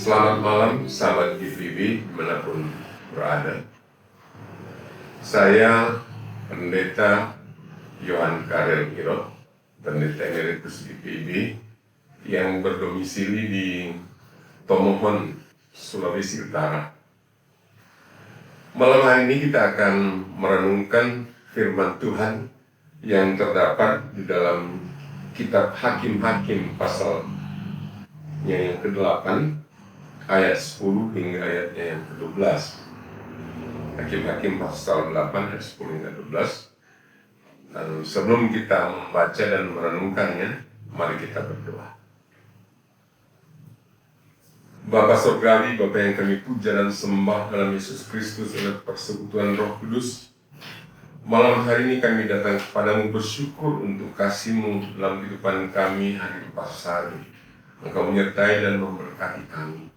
Selamat malam sahabat GPB dimanapun berada. Saya Pendeta Yohan Karel Irot, Pendeta Emeritus GPB yang berdomisili di Tomohon, Sulawesi Utara. Malam hari ini kita akan merenungkan firman Tuhan yang terdapat di dalam kitab Hakim-Hakim pasal yang ke-8 ayat 10 hingga ayatnya yang ke-12. Hakim-Hakim pasal 8 ayat 10 hingga 12. Dan sebelum kita membaca dan merenungkannya, mari kita berdoa. Bapa Surgawi, Bapa yang kami puja dan sembah dalam Yesus Kristus oleh persekutuan Roh Kudus, malam hari ini kami datang kepadamu bersyukur untuk kasih-Mu dalam kehidupan kami hari lepas hari. Engkau menyertai dan memberkati kami.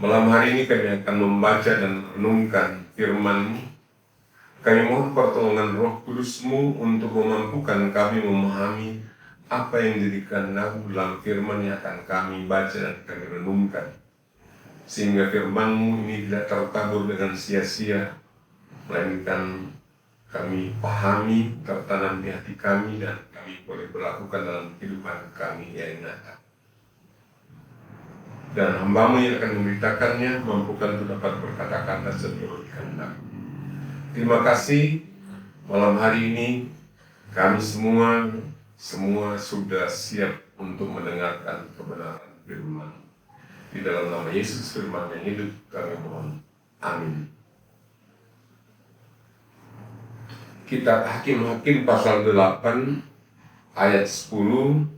Malam hari ini kami akan membaca dan renungkan firman-Mu. Kami mohon pertolongan Roh Kudus-Mu untuk memampukan kami memahami apa yang menjadi kehendak-Mu dalam firman yang akan kami baca dan kami renungkan. Sehingga firman-Mu ini tidak tertabur dengan sia-sia, melainkan kami pahami, tertanam di hati kami, dan kami boleh berlakukan dalam kehidupan kami yang nyata. Dan hamba-Mu yang akan memberitakannya mampukan untuk dapat berkata-kata seturut kehendak. Terima kasih malam hari ini kami semua sudah siap untuk mendengarkan kebenaran firman. Di dalam nama Yesus firman yang hidup kami mohon. Amin. Kitab Hakim-Hakim pasal 8 ayat 10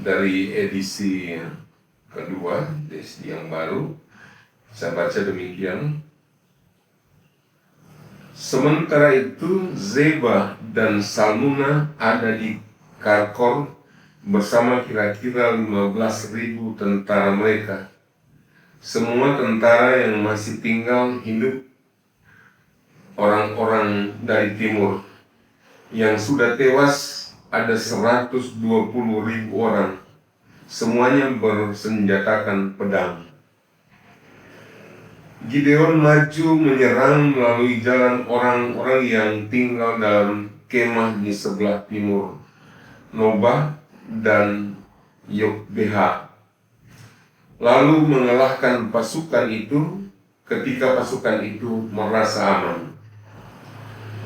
dari edisi kedua, edisi yang baru. Saya baca demikian. Sementara itu Zeba dan Salmuna ada di Karkor bersama kira-kira 15.000 tentara mereka. Semua tentara yang masih tinggal hidup orang-orang dari timur. Yang sudah tewas ada 120.000 orang. Semuanya bersenjatakan pedang. Gideon maju menyerang melalui jalan orang-orang yang tinggal dalam kemah di sebelah timur, Nobah dan Yokbeha. Lalu mengalahkan pasukan itu ketika pasukan itu merasa aman.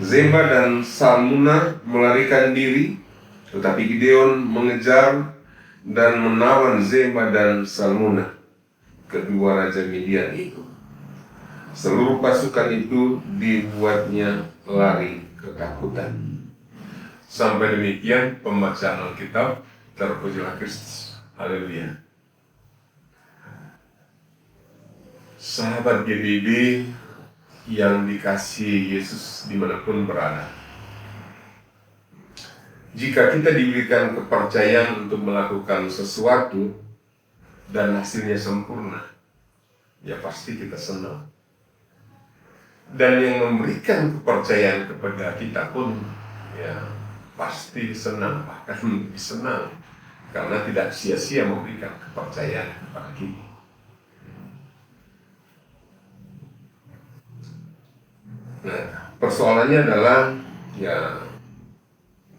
Zeba dan Salmuna melarikan diri, tetapi Gideon mengejar dan menawan Zeba dan Salmuna, kedua raja Midian itu. Seluruh pasukan itu dibuatnya lari ketakutan. Sampai demikian pembacaan Alkitab. Terpujilah Kristus. Haleluya. Sahabat GBB yang dikasihi Yesus dimanapun berada. Jika kita diberikan kepercayaan untuk melakukan sesuatu dan hasilnya sempurna, ya pasti kita senang. Dan yang memberikan kepercayaan kepada kita pun ya pasti senang, bahkan lebih senang, karena tidak sia-sia memberikan kepercayaan kepada kita. Nah, persoalannya adalah ya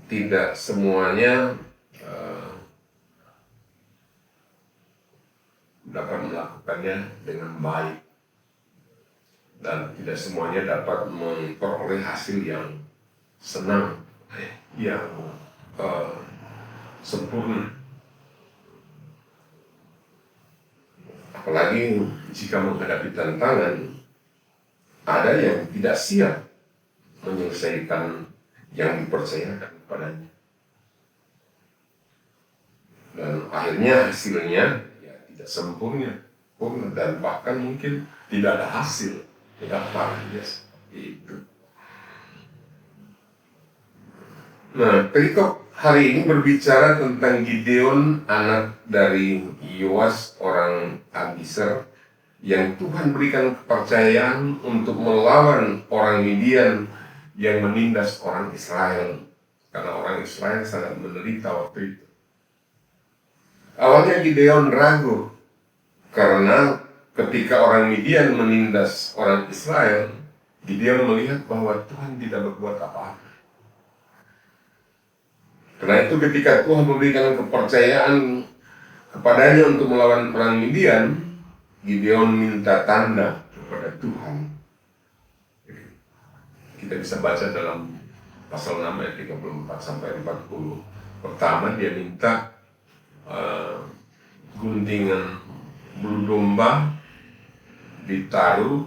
tidak semuanya dapat melakukannya dengan baik, dan tidak semuanya dapat memperoleh hasil yang senang, yang sempurna. Apalagi jika menghadapi tantangan, ada yang tidak siap menyelesaikan yang dipercayakan kepadanya. Dan akhirnya hasilnya ya tidak sempurna, dan bahkan mungkin tidak ada hasil. Tidak parah, yes. Itu. Nah, perikop hari ini berbicara tentang Gideon, anak dari Yoas orang Abiser, yang Tuhan berikan kepercayaan untuk melawan orang Midian yang menindas orang Israel. Karena orang Israel sangat menderita waktu itu. Awalnya Gideon ragu Karena ketika orang Midian menindas orang Israel, Gideon melihat bahwa Tuhan tidak berbuat apa-apa. Karena itu ketika Tuhan memberikan kepercayaan kepadanya untuk melawan perang Midian, Gideon minta tanda kepada Tuhan. Kita bisa baca dalam pasal 6 ayat 34 sampai 40. Pertama dia minta guntingan bulu domba ditaruh,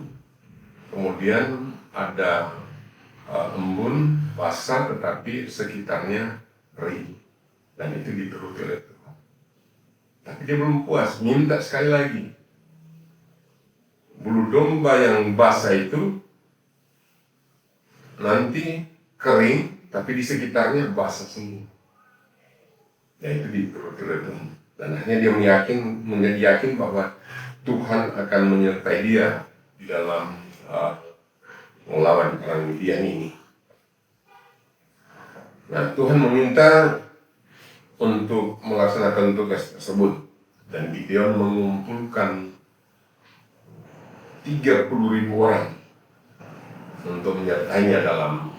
kemudian ada embun basah tetapi sekitarnya kering, dan itu dituruti oleh Tuhan. Tapi dia belum puas, minta sekali lagi. Bulu domba yang basah itu nanti kering, tapi di sekitarnya basah semua. Ya itu dituruti oleh Tuhan. Dan akhirnya dia menjadi yakin bahwa Tuhan akan menyertai dia di dalam melawan perang Midian ini. Nah, Tuhan meminta untuk melaksanakan tugas tersebut, dan Gideon mengumpulkan 30.000 orang untuk menyertainya dalam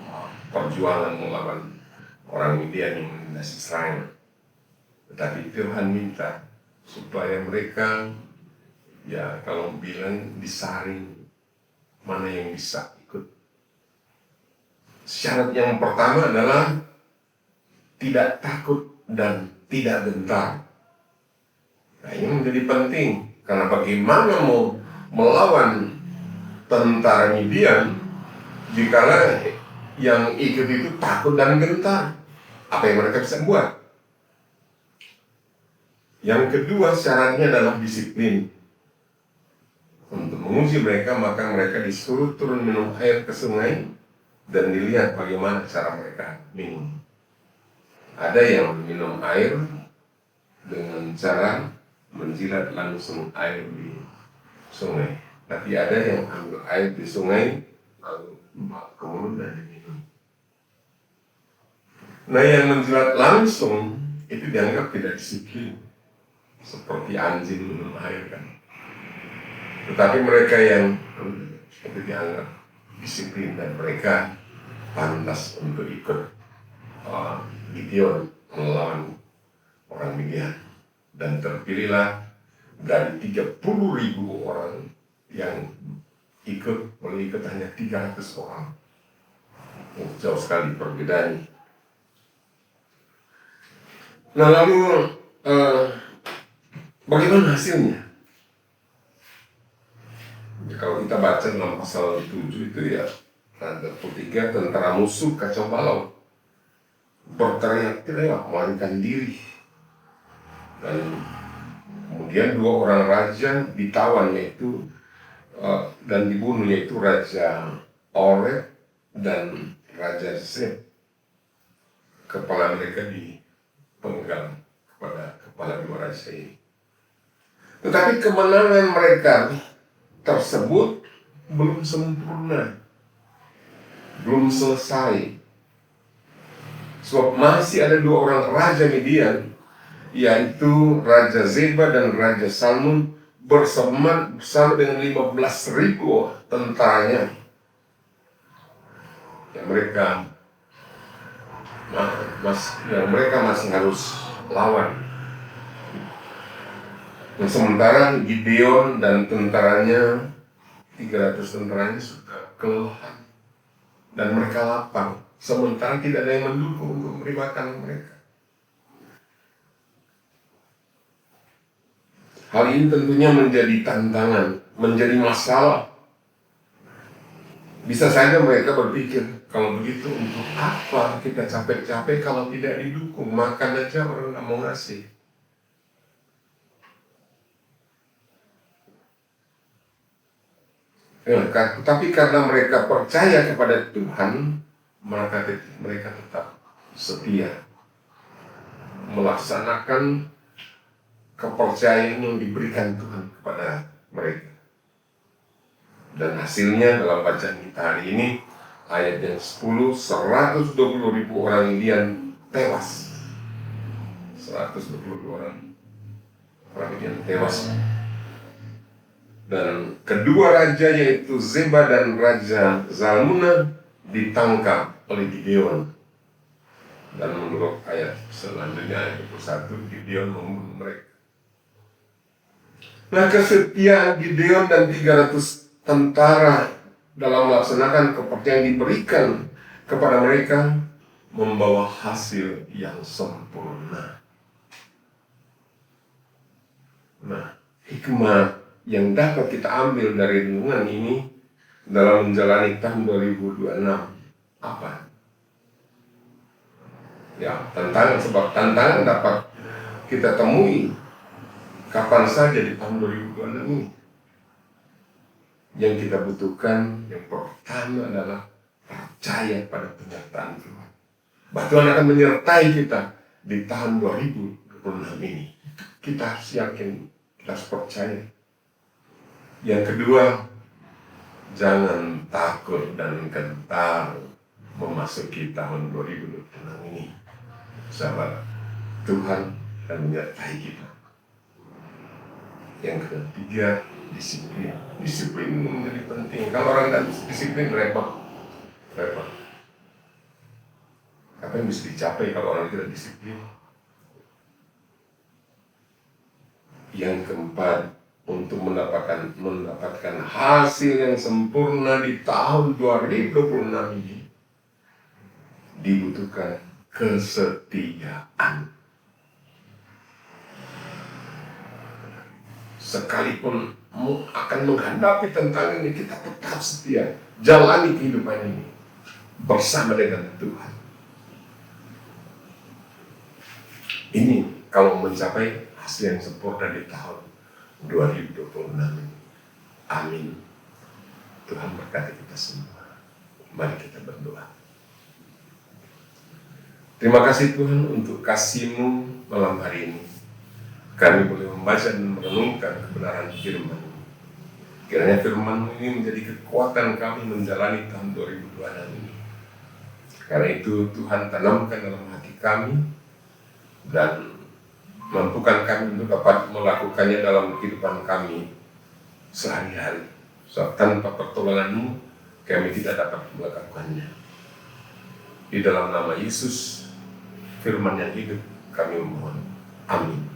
perjuangan melawan orang Midian yang menindas Israel. Tetapi Tuhan minta supaya mereka, ya kalau bilang disaring, mana yang bisa ikut. Syarat yang pertama adalah tidak takut dan tidak gentar. Nah, ini menjadi penting, karena bagaimana mau melawan tentara Midian jika yang ikut itu takut dan gentar? Apa yang mereka bisa buat? Yang kedua syaratnya adalah disiplin. Untuk menguji mereka, maka mereka disuruh turun minum air ke sungai dan dilihat bagaimana cara mereka minum. Ada yang minum air dengan cara menjilat langsung air di sungai, tapi ada yang ambil air di sungai lalu ke mulut dan diminum. Nah, yang menjilat langsung itu dianggap tidak disiplin, seperti anjing minum air kan. Tetapi mereka yang itu dianggap disiplin dan mereka pantas untuk ikut Gideon melawan orang Midian. Dan terpilihlah dari 30.000 orang yang ikut, boleh ikut hanya 300 orang. Jauh sekali perbedaannya. Nah, lalu bagaimana hasilnya? Ya, kalau kita baca dalam pasal 7 itu ya, ada 3 tentara musuh kacau balau, berteriak-teriak melarikan diri, dan kemudian 2 orang raja ditawan, yaitu dan dibunuh, yaitu Raja Oreb dan Raja Zeb. Kepala mereka dipenggal kepada kepala 2 raja ini. Tetapi kemenangan mereka tersebut belum sempurna, belum selesai. Sebab masih ada 2 orang raja Midian, yaitu Raja Zeba dan Raja Salmun, bersama dengan 15.000 tentaranya yang mereka masih harus lawan. Dan sementara Gideon dan tentaranya, 300 tentaranya sudah kelelahan dan mereka lapar, sementara tidak ada yang mendukung untuk meribakan mereka. Hal ini tentunya menjadi tantangan, menjadi masalah. Bisa saja mereka berpikir, kalau begitu untuk apa kita capek-capek kalau tidak didukung? Makan aja orang nggak mau ngasih. Tapi karena mereka percaya kepada Tuhan, maka mereka tetap setia melaksanakan kepercayaan yang diberikan Tuhan kepada mereka. Dan hasilnya dalam bacaan kita hari ini, ayat yang 10, 120.000 orang Midian tewas. 120 orang Midian tewas. Dan kedua raja yaitu Zeba dan Raja Zalmunna ditangkap oleh Gideon. Dan menurut ayat selanjutnya ayat 21, Gideon membunuh mereka. Nah, kesetiaan Gideon dan 300 tentara dalam melaksanakan kepercayaan yang diberikan kepada mereka membawa hasil yang sempurna. Nah, hikmah yang dapat kita ambil dari renungan ini dalam menjalani tahun 2026 apa? Ya, sebab tantangan dapat kita temui kapan saja di tahun 2026 ini. Yang kita butuhkan yang pertama adalah percaya pada penyertaan Tuhan. Bahwa Tuhan akan menyertai kita di tahun 2026 ini. Kita harus yakin, kita harus percaya. Yang kedua, jangan takut dan gentar memasuki tahun 2026 ini. Sahabat, Tuhan akan menyertai kita. Yang ketiga, disiplin. Disiplin menjadi penting. Kalau orang tidak disiplin, repot. Apa yang bisa dicapai kalau orang tidak disiplin? Yang keempat, untuk mendapatkan hasil yang sempurna di tahun 2026 ini dibutuhkan kesetiaan. Sekalipun akan menghadapi tantangan ini, kita tetap setia jalani kehidupan ini bersama dengan Tuhan. Ini kalau mencapai hasil yang sempurna di tahun 2026 ini. Amin. Tuhan berkati kita semua. Mari kita berdoa. Terima kasih Tuhan untuk kasih-Mu malam hari ini. Kami boleh membaca dan merenungkan kebenaran firman. Kiranya firman ini menjadi kekuatan kami menjalani tahun 2026 ini. Karena itu Tuhan tanamkan dalam hati kami dan mampukan kami untuk dapat melakukannya dalam kehidupan kami sehari-hari. Sebab tanpa pertolongan-Mu kami tidak dapat melakukannya. Di dalam nama Yesus, firman yang hidup, kami memohon. Amin.